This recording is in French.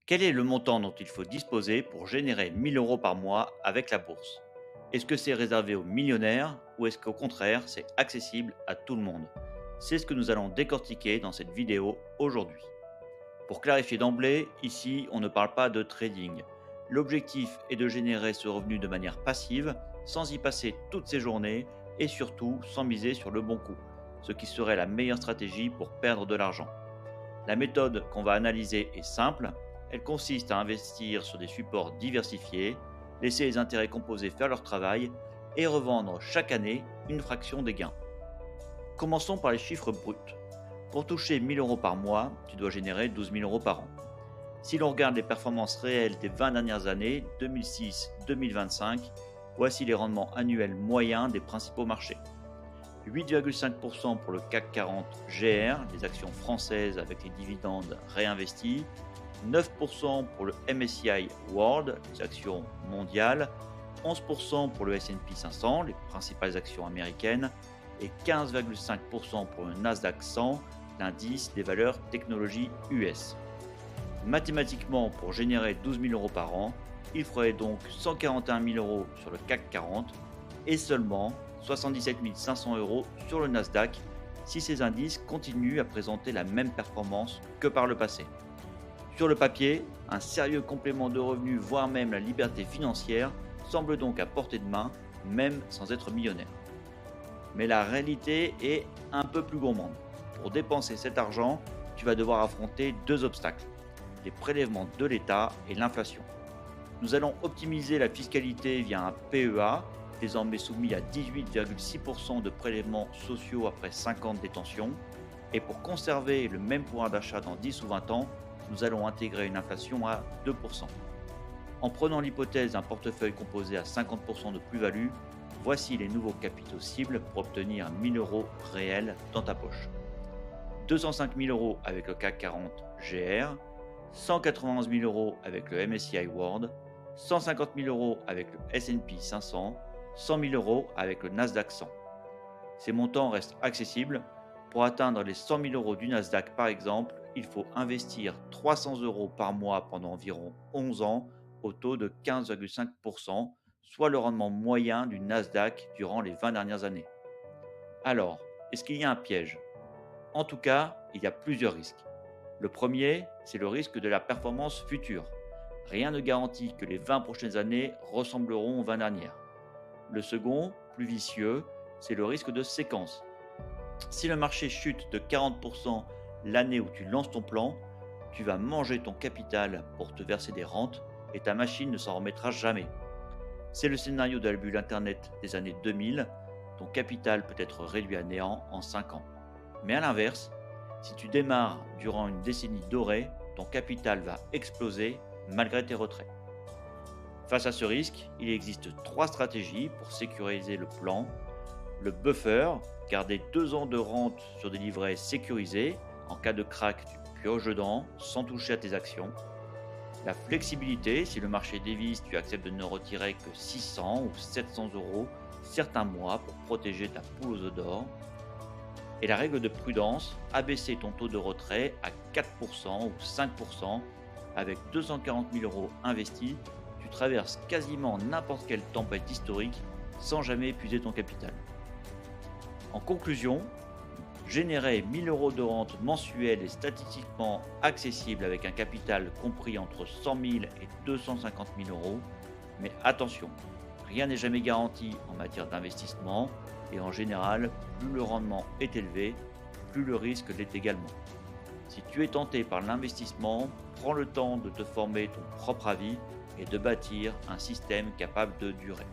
Quel est le montant dont il faut disposer pour générer 1000 euros par mois avec la bourse? Est-ce que c'est réservé aux millionnaires ou est-ce qu'au contraire c'est accessible à tout le monde? C'est ce que nous allons décortiquer dans cette vidéo aujourd'hui. Pour clarifier d'emblée, ici on ne parle pas de trading. L'objectif est de générer ce revenu de manière passive, sans y passer toutes ses journées et surtout sans miser sur le bon coup, ce qui serait la meilleure stratégie pour perdre de l'argent. La méthode qu'on va analyser est simple, elle consiste à investir sur des supports diversifiés, laisser les intérêts composés faire leur travail et revendre chaque année une fraction des gains. Commençons par les chiffres bruts. Pour toucher 1000 euros par mois, tu dois générer 12 000 euros par an. Si l'on regarde les performances réelles des 20 dernières années, 2006-2025, voici les rendements annuels moyens des principaux marchés. 8,5% pour le CAC 40 GR, les actions françaises avec les dividendes réinvestis, 9% pour le MSCI World, les actions mondiales, 11% pour le S&P 500, les principales actions américaines, et 15,5% pour le Nasdaq 100, l'indice des valeurs technologie US. Mathématiquement, pour générer 12 000 euros par an, il faudrait donc 141 000 euros sur le CAC 40 et seulement 77 500 euros sur le Nasdaq si ces indices continuent à présenter la même performance que par le passé. Sur le papier, un sérieux complément de revenus, voire même la liberté financière, semble donc à portée de main, même sans être millionnaire. Mais la réalité est un peu plus gourmande. Pour dépenser cet argent, tu vas devoir affronter deux obstacles, les prélèvements de l'État et l'inflation. Nous allons optimiser la fiscalité via un PEA, désormais soumis à 18,6% de prélèvements sociaux après 5 ans de détention. Et pour conserver le même pouvoir d'achat dans 10 ou 20 ans, nous allons intégrer une inflation à 2%. En prenant l'hypothèse d'un portefeuille composé à 50% de plus-value, voici les nouveaux capitaux cibles pour obtenir 1000 euros réels dans ta poche. 205 000 euros avec le CAC 40 GR, 191 000 euros avec le MSCI World, 150 000 euros avec le S&P 500, 100 000 euros avec le Nasdaq 100. Ces montants restent accessibles. Pour atteindre les 100 000 euros du Nasdaq par exemple, il faut investir 300 euros par mois pendant environ 11 ans au taux de 15,5%, soit le rendement moyen du Nasdaq durant les 20 dernières années. Alors, est-ce qu'il y a un piège? En tout cas, il y a plusieurs risques. Le premier, c'est le risque de la performance future. Rien ne garantit que les 20 prochaines années ressembleront aux 20 dernières. Le second, plus vicieux, c'est le risque de séquence. Si le marché chute de 40% l'année où tu lances ton plan, tu vas manger ton capital pour te verser des rentes et ta machine ne s'en remettra jamais. C'est le scénario de la bulle Internet des années 2000, ton capital peut être réduit à néant en 5 ans. Mais à l'inverse, si tu démarres durant une décennie dorée, ton capital va exploser malgré tes retraits. Face à ce risque, il existe trois stratégies pour sécuriser le plan. Le buffer, garder 2 ans de rente sur des livrets sécurisés. En cas de crack, tu pioches dedans sans toucher à tes actions. La flexibilité, si le marché dévisse, tu acceptes de ne retirer que 600 ou 700 euros certains mois pour protéger ta poule aux œufs d'or. Et la règle de prudence, abaisser ton taux de retrait à 4% ou 5%. Avec 240 000 euros investis, tu traverses quasiment n'importe quelle tempête historique sans jamais épuiser ton capital. En conclusion, générer 1000 euros de rente mensuelle est statistiquement accessible avec un capital compris entre 100 000 et 250 000 euros. Mais attention, rien n'est jamais garanti en matière d'investissement et en général, plus le rendement est élevé, plus le risque l'est également. Si tu es tenté par l'investissement, prends le temps de te former ton propre avis et de bâtir un système capable de durer.